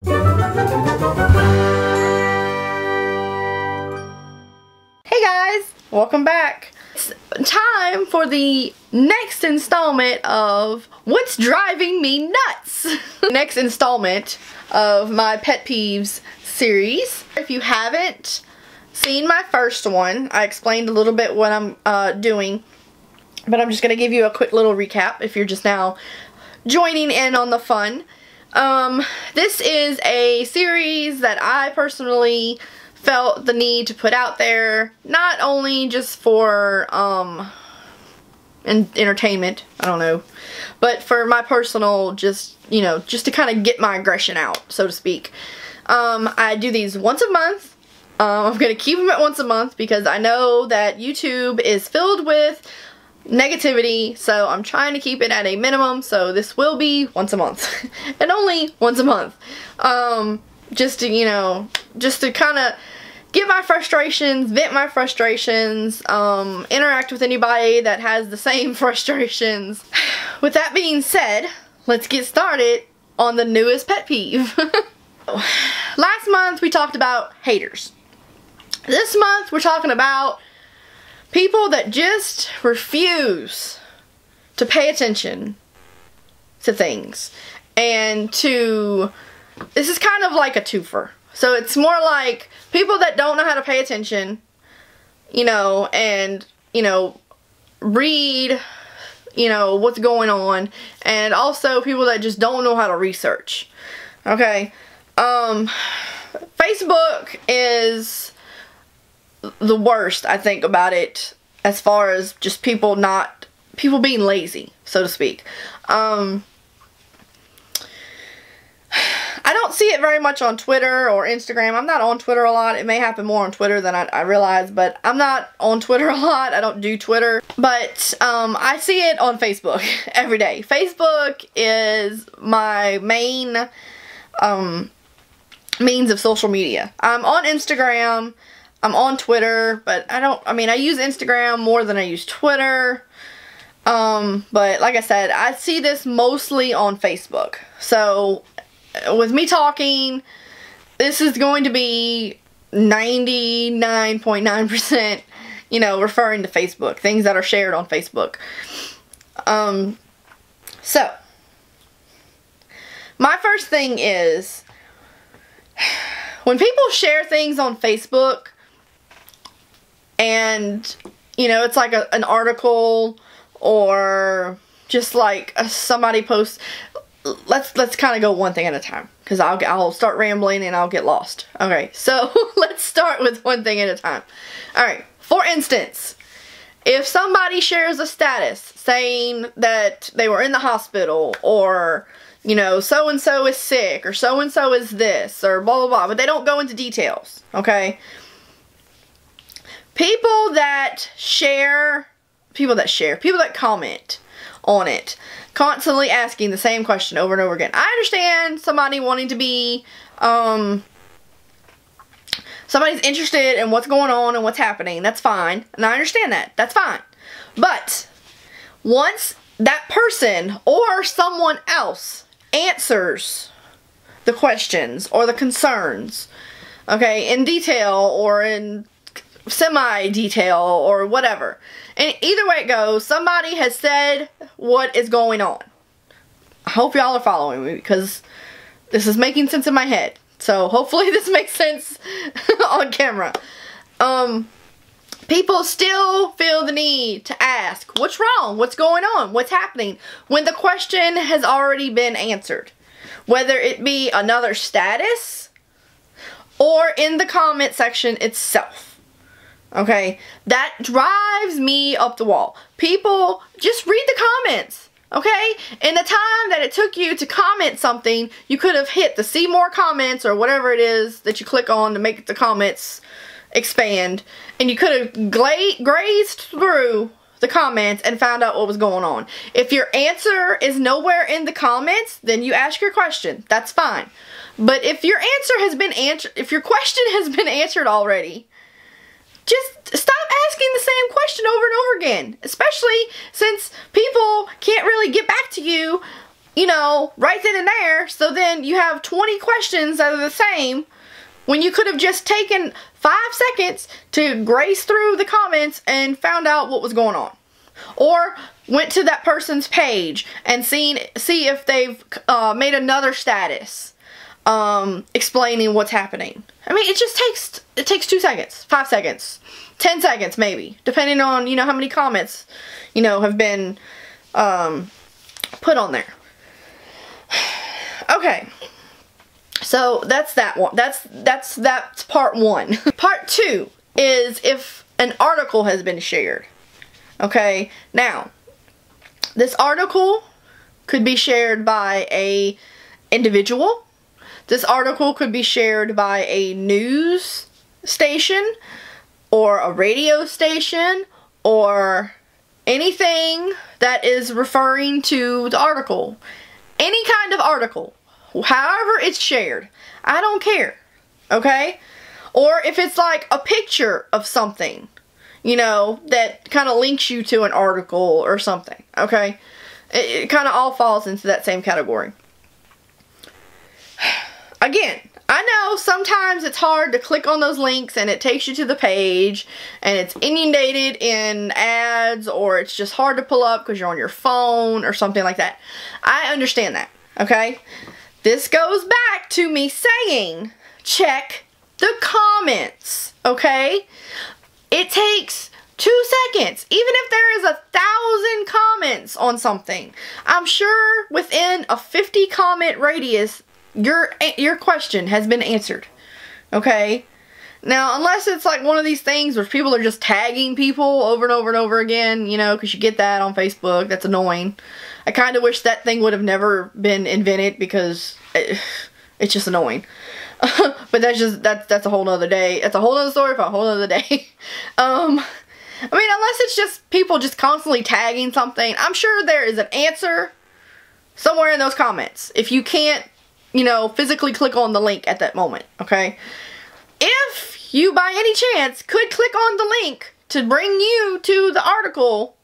Hey guys, welcome back. It's time for the next installment of What's Driving Me Nuts? Next installment of my Pet Peeves series. If you haven't seen my first one, I explained a little bit what I'm doing, but I'm just going to give you a quick little recap if you're just now joining in on the fun. This is a series that I personally felt the need to put out there, not only just for entertainment, I don't know, but for my personal, just to kind of get my aggression out, so to speak. I do these once a month. I'm gonna keep them at once a month because I know that YouTube is filled with negativity, so I'm trying to keep it at a minimum, so this will be once a month. And only once a month. Just to kind of get my frustrations, vent my frustrations, interact with anybody that has the same frustrations. With that being said, let's get started on the newest pet peeve. Last month we talked about haters. This month we're talking about people that just refuse to pay attention to things. And this is kind of like a twofer. So it's more like people that don't know how to pay attention, and, read, what's going on, and also people that just don't know how to research. Okay? Facebook is the worst, I think, about it, as far as just people being lazy, so to speak. I don't see it very much on Twitter or Instagram. I'm not on Twitter a lot. It may happen more on Twitter than I realize, but I'm not on Twitter a lot. I don't do Twitter. But I see it on Facebook every day. Facebook is my main means of social media. I'm on Instagram. I'm on Twitter, but I use Instagram more than I use Twitter. But like I said, I see this mostly on Facebook. So with me talking, this is going to be 99.9%, referring to Facebook, things that are shared on Facebook. So my first thing is, when people share things on Facebook, and, it's like an article, or just like somebody posts, let's kind of go one thing at a time, because I'll start rambling and I'll get lost. Okay, so let's start with one thing at a time. Alright, for instance, if somebody shares a status saying that they were in the hospital, or, so-and-so is sick, or so-and-so is this, or blah, blah, blah, but they don't go into details, okay? People that comment on it, constantly asking the same question over and over again. I understand somebody wanting to be, somebody's interested in what's going on and what's happening. That's fine. And I understand that. That's fine. But once that person or someone else answers the questions or the concerns, okay, in detail or in semi-detail or whatever, and either way it goes, somebody has said what is going on. I hope y'all are following me, because this is making sense in my head. So hopefully this makes sense on camera. People still feel the need to ask, what's wrong? What's going on? What's happening? When the question has already been answered. Whether it be another status or in the comment section itself. Okay, that drives me up the wall. People, just read the comments, okay? In the time that it took you to comment something, you could have hit the see more comments or whatever it is that you click on to make the comments expand, and you could have grazed through the comments and found out what was going on. If your answer is nowhere in the comments, then you ask your question. That's fine. But if your answer has been answered, if your question has been answered already, just stop asking the same question over and over again. Especially since people can't really get back to you, you know, right then and there, so then you have 20 questions that are the same when you could have just taken 5 seconds to graze through the comments and found out what was going on. Or went to that person's page and see if they've made another status explaining what's happening. I mean, it takes 2 seconds, 5 seconds, 10 seconds maybe, depending on, you know, how many comments, you know, have been put on there. Okay. So that's that one. That's part 1. Part 2 is if an article has been shared. Okay, now this article could be shared by a individual. This article could be shared by a news station or a radio station or anything that is referring to the article. Any kind of article. However it's shared. I don't care. Okay? Or if it's like a picture of something, you know, that kind of links you to an article or something. Okay? It kind of all falls into that same category. Again, I know sometimes it's hard to click on those links and it takes you to the page and it's inundated in ads, or it's just hard to pull up because you're on your phone or something like that. I understand that. Okay? This goes back to me saying, check the comments, okay? It takes 2 seconds. Even if there is 1,000 comments on something, I'm sure within a 50 comment radius, your question has been answered, okay? Now, unless it's like one of these things where people are just tagging people over and over and over again, you know, because you get that on Facebook. That's annoying. I kind of wish that thing would have never been invented because it's just annoying. But that's a whole nother day. That's a whole nother story for a whole nother day. I mean, unless it's just people just constantly tagging something, I'm sure there is an answer somewhere in those comments. If you can't, you know, physically click on the link at that moment, okay? If you, by any chance, could click on the link to bring you to the article,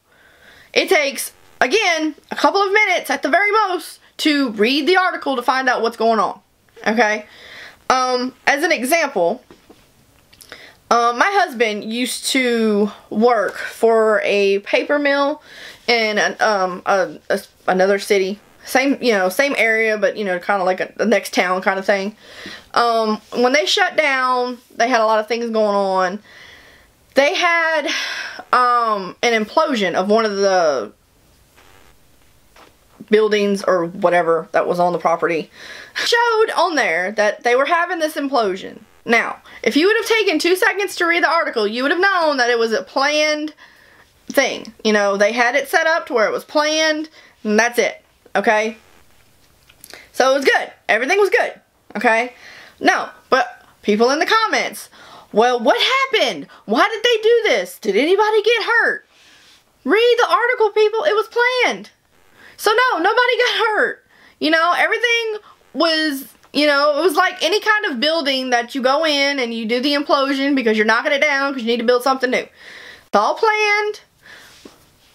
it takes, again, a couple of minutes at the very most to read the article to find out what's going on, okay? As an example, my husband used to work for a paper mill in another city. Same, you know, same area, but, you know, kind of like the next town kind of thing. When they shut down, they had a lot of things going on. They had an implosion of one of the buildings or whatever that was on the property. Showed on there that they were having this implosion. Now, if you would have taken 2 seconds to read the article, you would have known that it was a planned thing. You know, they had it set up to where it was planned, and that's it. Okay? So it was good. Everything was good. Okay? No, but people in the comments, well, what happened? Why did they do this? Did anybody get hurt? Read the article, people. It was planned. So no, nobody got hurt. You know, everything was, you know, it was like any kind of building that you go in and you do the implosion because you're knocking it down because you need to build something new. It's all planned.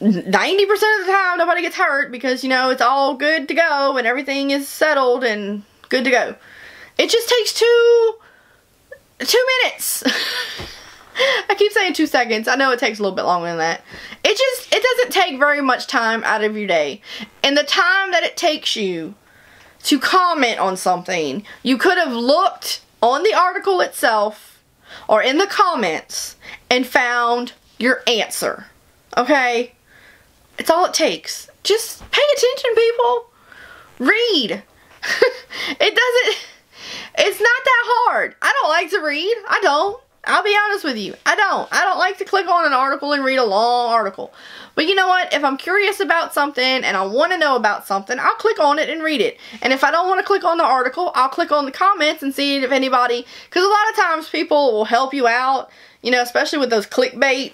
90% of the time nobody gets hurt because, you know, it's all good to go and everything is settled and good to go. It just takes two minutes. I keep saying 2 seconds. I know it takes a little bit longer than that. It doesn't take very much time out of your day. And the time that it takes you to comment on something, you could have looked on the article itself or in the comments and found your answer. Okay? It's all it takes. Just pay attention, people. Read. It's not that hard. I don't like to read. I don't. I'll be honest with you. I don't like to click on an article and read a long article. But you know what? If I'm curious about something and I want to know about something, I'll click on it and read it. And if I don't want to click on the article, I'll click on the comments and see if anybody, because a lot of times people will help you out, you know, especially with those clickbait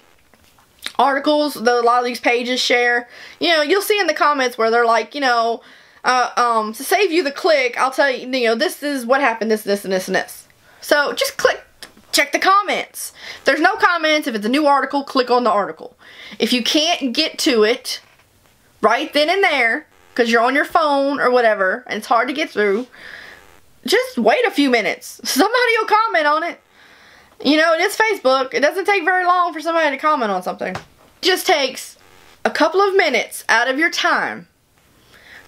articles that a lot of these pages share. You know, you'll see in the comments where they're like, you know, to save you the click, I'll tell you, you know, this is what happened, this, and this, and this. So just check the comments. If there's no comments, if it's a new article, click on the article. If you can't get to it right then and there, because you're on your phone or whatever and it's hard to get through, just wait a few minutes. Somebody will comment on it. You know, it is Facebook. It doesn't take very long for somebody to comment on something. It just takes a couple of minutes out of your time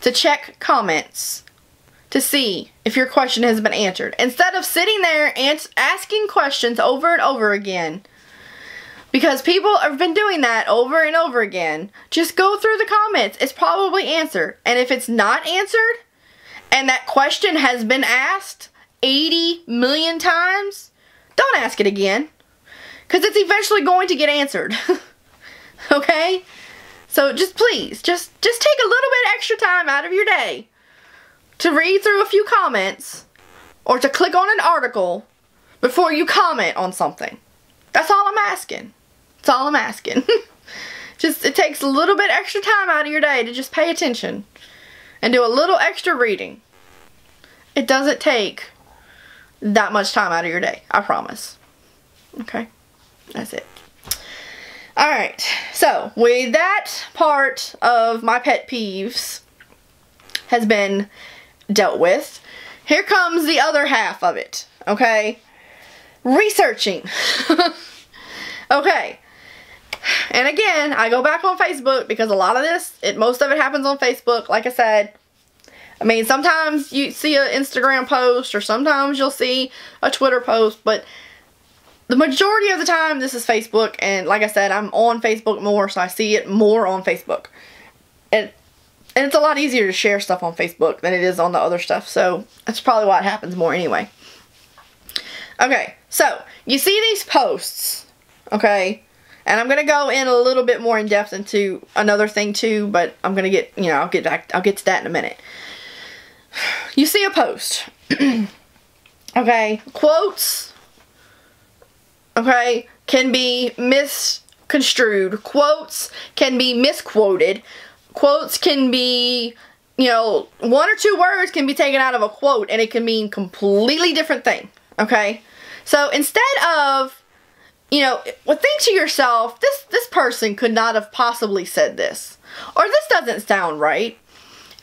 to check comments to see if your question has been answered. Instead of sitting there and asking questions over and over again, because people have been doing that over and over again, just go through the comments. It's probably answered. And if it's not answered, and that question has been asked 80 million times, don't ask it again. Because it's eventually going to get answered. Okay? So just please, just take a little bit extra time out of your day to read through a few comments or to click on an article before you comment on something. That's all I'm asking. That's all I'm asking. Just, it takes a little bit extra time out of your day to just pay attention and do a little extra reading. It doesn't take that much time out of your day, I promise. Okay? That's it. Alright, so with that part of my pet peeves has been dealt with, here comes the other half of it, okay? Researching. Okay. And again, I go back on Facebook because a lot of this, most of it happens on Facebook, like I said. I mean, sometimes you see an Instagram post or sometimes you'll see a Twitter post, but the majority of the time this is Facebook, and like I said, I'm on Facebook more, so I see it more on Facebook. And it's a lot easier to share stuff on Facebook than it is on the other stuff, so that's probably why it happens more anyway. Okay, so you see these posts, okay, and I'm going to go in a little bit more in depth into another thing too, but I'm going to get, you know, I'll get to that in a minute. You see a post, okay, quotes, okay, can be misconstrued, quotes can be misquoted, quotes can be, you know, one or two words can be taken out of a quote and it can mean completely different thing, okay? So instead of, you know, well, think to yourself, this person could not have possibly said this, or this doesn't sound right.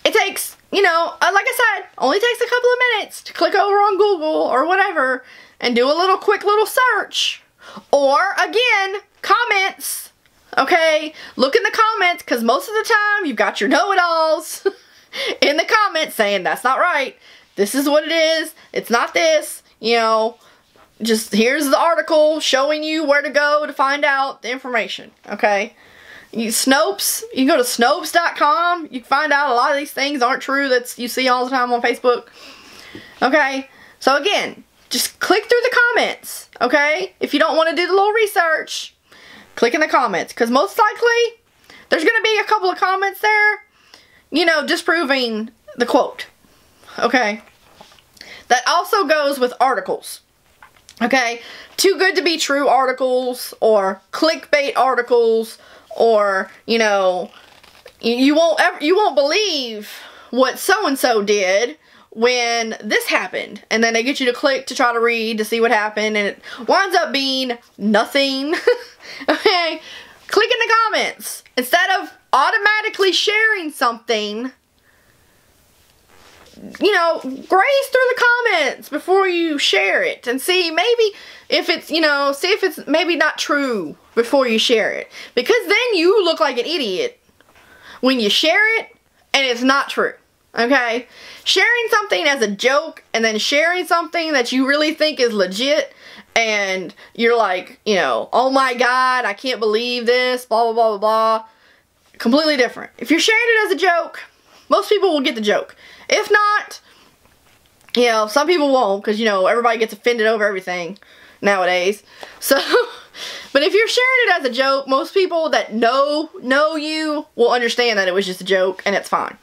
It takes, you know, like I said, only takes a couple of minutes to click over on Google or whatever and do a little quick little search. Or, again, comments, okay? Look in the comments, because most of the time you've got your know-it-alls in the comments saying, that's not right, this is what it is, it's not this, you know, just here's the article showing you where to go to find out the information, okay? Snopes, you can go to Snopes.com, you can find out a lot of these things aren't true that you see all the time on Facebook, okay? So, again, just click through the comments, okay? If you don't want to do the little research, click in the comments. Because most likely, there's going to be a couple of comments there, you know, disproving the quote, okay? That also goes with articles, okay? Too good to be true articles, or clickbait articles, or, you know, you won't believe what so-and-so did when this happened, and then they get you to click to try to read to see what happened, and it winds up being nothing. Okay, click in the comments instead of automatically sharing something. You know, graze through the comments before you share it and see maybe if it's, you know, see if it's maybe not true before you share it, because then you look like an idiot when you share it and it's not true. Okay? Sharing something as a joke and then sharing something that you really think is legit and you're like, you know, oh my god, I can't believe this, blah, blah, blah, blah, blah. Completely different. If you're sharing it as a joke, most people will get the joke. If not, you know, some people won't, because, you know, everybody gets offended over everything nowadays. So, but if you're sharing it as a joke, most people that know you will understand that it was just a joke and it's fine.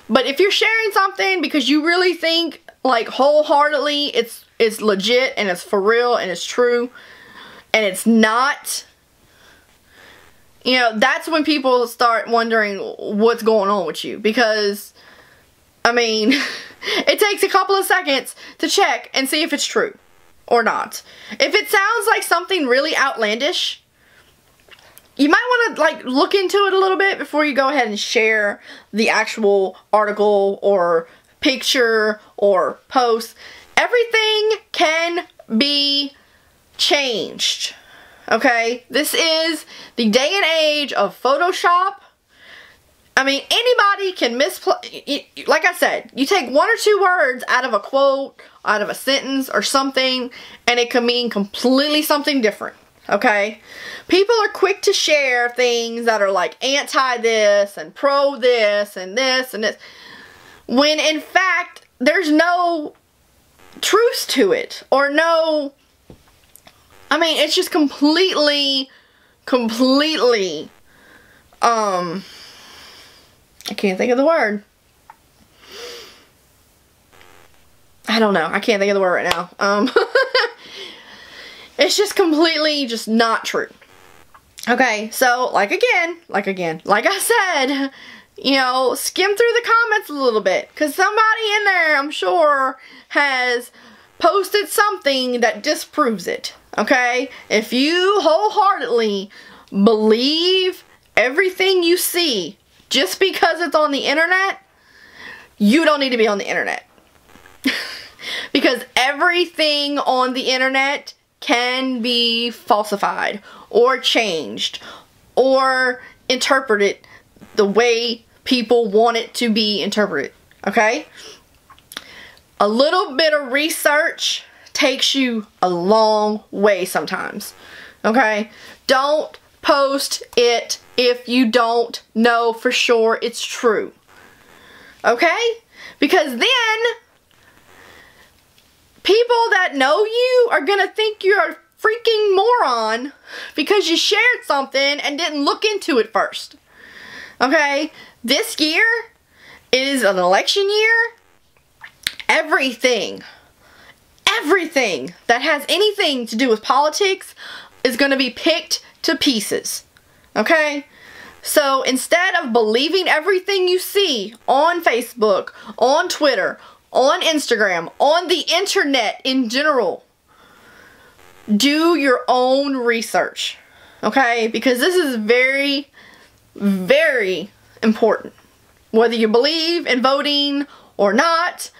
But if you're sharing something because you really think, like, wholeheartedly it's legit and it's for real and it's true and it's not, you know, that's when people start wondering what's going on with you. Because, I mean, it takes a couple of seconds to check and see if it's true or not. If it sounds like something really outlandish, you might want to like look into it a little bit before you go ahead and share the actual article or picture or post. Everything can be changed. Okay? This is the day and age of Photoshop. I mean, anybody can like I said, you take 1 or 2 words out of a quote, out of a sentence or something, and it can mean completely something different. Okay? People are quick to share things that are like anti this and pro this and this and this, when in fact there's no truth to it, or no, I mean, it's just completely I can't think of the word. I don't know. I can't think of the word right now. It's just completely just not true. Okay, so like I said, you know, skim through the comments a little bit, because somebody in there, I'm sure, has posted something that disproves it. Okay? If you wholeheartedly believe everything you see just because it's on the internet, you don't need to be on the internet. Because everything on the internet can be falsified or changed or interpreted the way people want it to be interpreted. Okay? A little bit of research takes you a long way sometimes. Okay? Don't post it if you don't know for sure it's true. Okay? Because then people that know you are gonna think you're a freaking moron because you shared something and didn't look into it first. Okay? This year is an election year. Everything that has anything to do with politics is going to be picked to pieces. Okay? So instead of believing everything you see on Facebook, on Twitter, on Instagram, on the internet in general, do your own research. Okay? Because this is very, very important. Whether you believe in voting or not,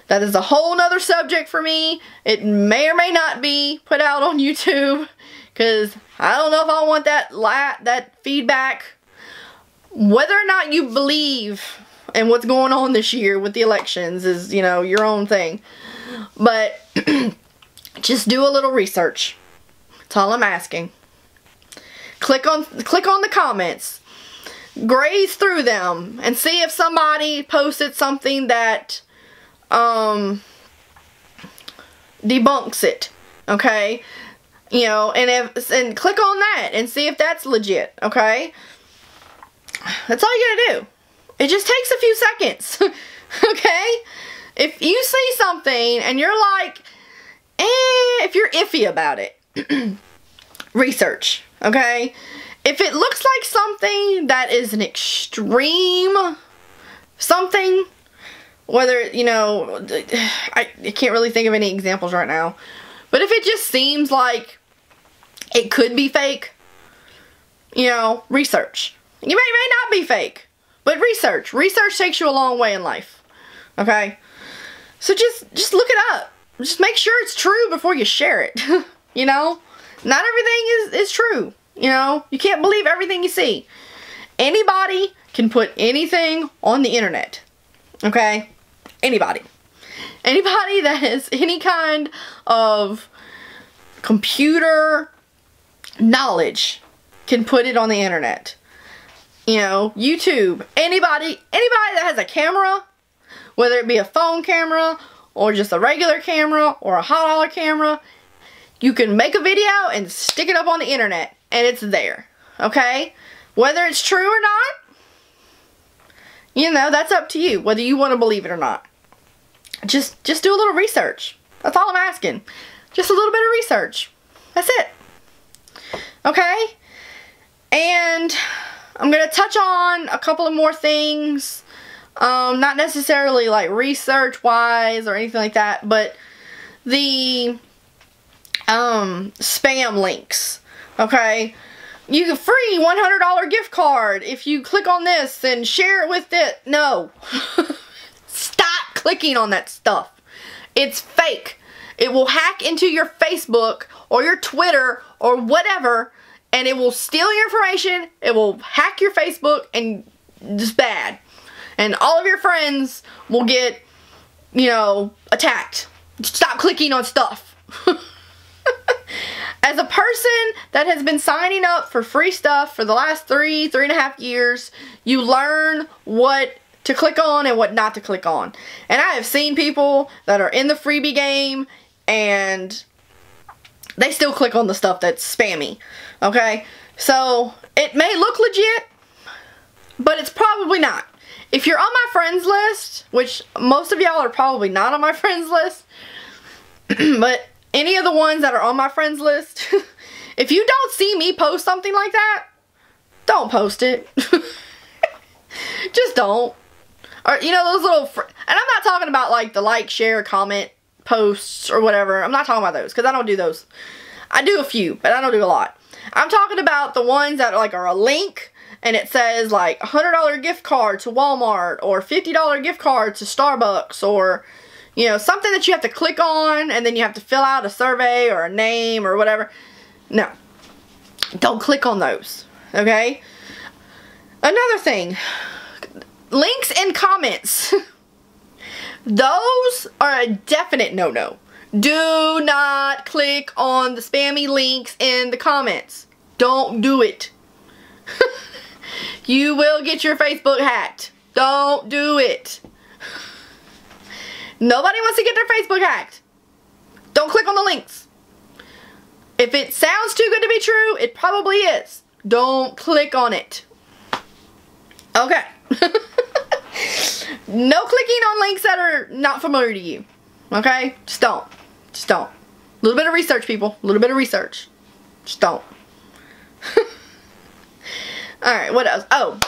that is a whole nother subject for me. It may or may not be put out on YouTube, because I don't know if I want that feedback. Whether or not you believe in what's going on this year with the elections is, you know, your own thing. But just do a little research. That's all I'm asking. Click on the comments. Graze through them and see if somebody posted something that debunks it. Okay? You know, and click on that and see if that's legit. Okay? That's all you gotta do. It just takes a few seconds. Okay? If you see something and you're like, if you're iffy about it, research. Okay? If it looks like something that is an extreme something, whether, you know, I can't really think of any examples right now, but if it just seems like it could be fake, you know, research. It may not be fake, but research. Research takes you a long way in life. Okay? So just look it up. Just make sure it's true before you share it. You know? Not everything is true. You know? You can't believe everything you see. Anybody can put anything on the internet. Okay? Anybody. Anybody that has any kind of computer knowledge can put it on the internet. You know, YouTube. Anybody that has a camera, whether it be a phone camera or just a regular camera or a hot dollar camera, you can make a video and stick it up on the internet and it's there. Okay? Whether it's true or not, you know, that's up to you, whether you want to believe it or not. Just do a little research. That's all I'm asking. Just a little bit of research. That's it. Okay? And I'm going to touch on a couple of more things. Not necessarily like research-wise or anything like that, but the spam links. Okay? you get free $100 gift card if you click on this and share it with it. No. Stop clicking on that stuff. It's fake. It will hack into your Facebook or your Twitter or whatever, and it will steal your information. It will hack your Facebook, and just bad. And all of your friends will get, you know, attacked. Stop clicking on stuff. As a person that has been signing up for free stuff for the last 3.5 years, you learn what to click on and what not to click on. And I have seen people that are in the freebie game and they still click on the stuff that's spammy. Okay? So, it may look legit, but it's probably not. If you're on my friends list, which most of y'all are probably not on my friends list, but any of the ones that are on my friends list, if you don't see me post something like that, don't post it. Just don't. Or, you know, those little, and I'm not talking about like the like, share, comment posts or whatever. I'm not talking about those, because I don't do those. I do a few, but I don't do a lot. I'm talking about the ones that are a link, and it says like $100 gift card to Walmart, or $50 gift card to Starbucks, or, you know, something that you have to click on, and then you have to fill out a survey or a name or whatever. No. Don't click on those. Okay? Another thing. Links and comments. Those are a definite no-no. Do not click on the spammy links in the comments. Don't do it. You will get your Facebook hacked. Don't do it. Nobody wants to get their Facebook hacked. Don't click on the links. If it sounds too good to be true, it probably is. Don't click on it. Okay. No clicking on links that are not familiar to you. Okay? Just don't. Just don't. A little bit of research, people. A little bit of research. Just don't. Alright, what else? Oh.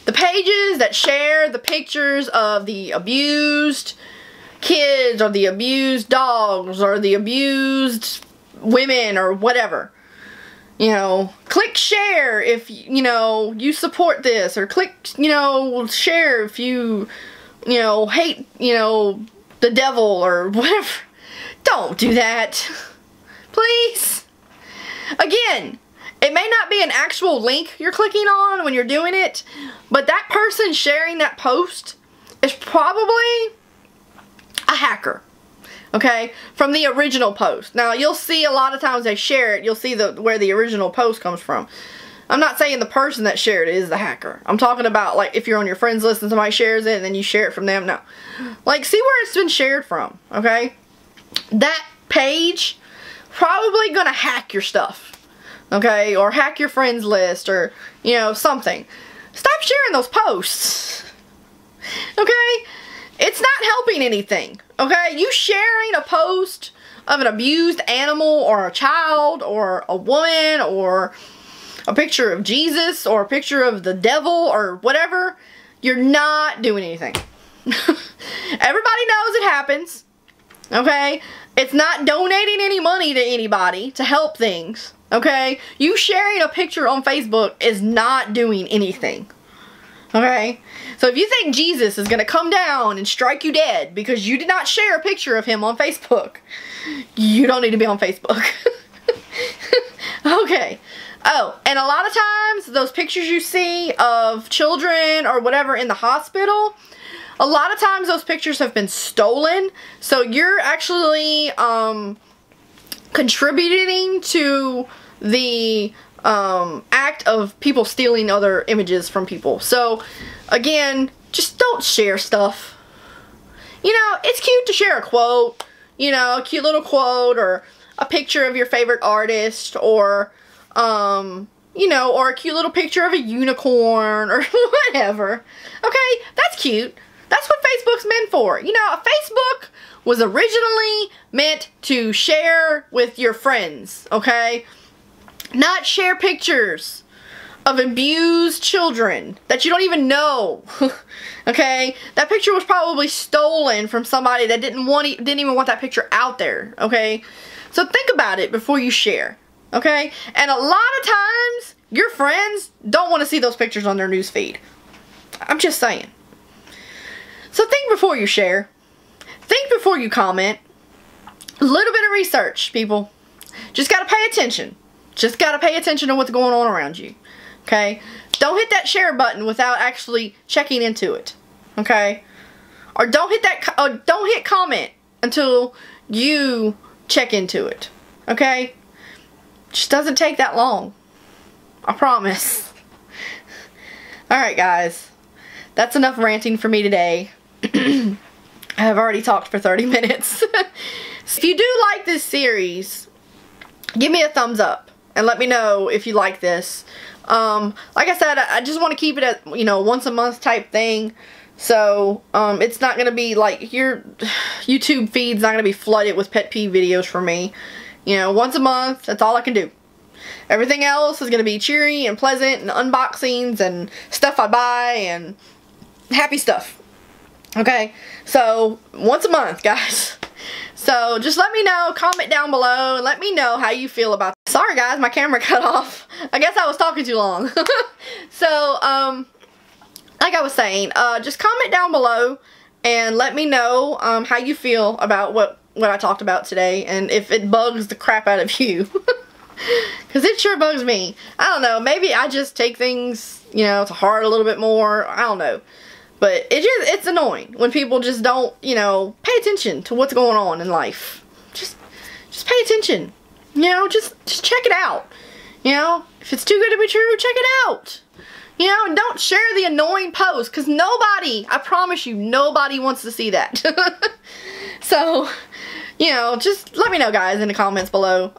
The pages that share the pictures of the abused kids, or the abused dogs, or the abused women, or whatever. You know, click share if, you know, you support this, or click, you know, share if you hate, you know, the devil, or whatever. Don't do that. Please. Again, it may not be an actual link you're clicking on when you're doing it, but that person sharing that post is probably a hacker. Okay? From the original post. Now, you'll see a lot of times they share it, you'll see where the original post comes from. I'm not saying the person that shared it is the hacker. I'm talking about, like, if you're on your friends list and somebody shares it and then you share it from them. No. Like, see where it's been shared from. Okay? That page probably gonna hack your stuff. Okay? Or hack your friends list, or, you know, something. Stop sharing those posts. Okay? It's not helping anything. Okay? You sharing a post of an abused animal, or a child, or a woman, or a picture of Jesus, or a picture of the devil, or whatever, you're not doing anything. Everybody knows it happens. Okay? It's not donating any money to anybody to help things. Okay? You sharing a picture on Facebook is not doing anything. Okay? So if you think Jesus is going to come down and strike you dead because you did not share a picture of him on Facebook, you don't need to be on Facebook. Okay. Oh, and a lot of times, those pictures you see of children or whatever in the hospital, a lot of times those pictures have been stolen. So you're actually contributing to the act of people stealing other images from people. So, again, just don't share stuff. You know, it's cute to share a quote, you know, a cute little quote, or a picture of your favorite artist, or, you know, or a cute little picture of a unicorn, or whatever. Okay, that's cute. That's what Facebook's meant for. You know, Facebook was originally meant to share with your friends, okay? Not share pictures of abused children that you don't even know. Okay? That picture was probably stolen from somebody that didn't even want that picture out there. Okay? So think about it before you share. Okay? And a lot of times, your friends don't want to see those pictures on their news feed. I'm just saying. So think before you share. Think before you comment. A little bit of research, people. Just gotta pay attention. Just gotta pay attention to what's going on around you. Okay? Don't hit that share button without actually checking into it. Okay? Or don't hit comment until you check into it. Okay? Just doesn't take that long. I promise. Alright guys. That's enough ranting for me today. I have already talked for 30 minutes. If you do like this series, give me a thumbs up and let me know if you like this. Like I said, I just want to keep it at, you know, once a month type thing. So, it's not going to be like, your YouTube feed's not going to be flooded with pet peeve videos for me. You know, once a month, that's all I can do. Everything else is going to be cheery and pleasant and unboxings and stuff I buy and happy stuff. Okay? So, once a month, guys. So, just let me know, comment down below, and let me know how you feel about this. Sorry guys, my camera cut off. I guess I was talking too long. So, like I was saying, just comment down below and let me know how you feel about what I talked about today and if it bugs the crap out of you. Because it sure bugs me. I don't know, maybe I just take things, you know, to heart a little bit more. I don't know. But it's annoying when people just don't, you know, pay attention to what's going on in life. Just pay attention. You know, just check it out. You know, if it's too good to be true, check it out. You know, and don't share the annoying post, because nobody, I promise you, nobody wants to see that. So, you know, just let me know, guys, in the comments below.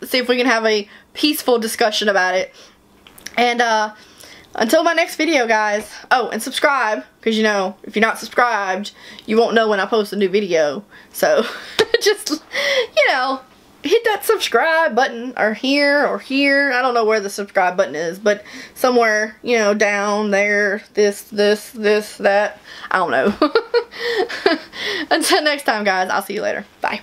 See if we can have a peaceful discussion about it. And, until my next video, guys. Oh, and subscribe, because, you know, if you're not subscribed, you won't know when I post a new video. So, just, you know, hit that subscribe button, or here, I don't know where the subscribe button is, but somewhere, you know, down there, this, that, I don't know. Until next time, guys, I'll see you later. Bye.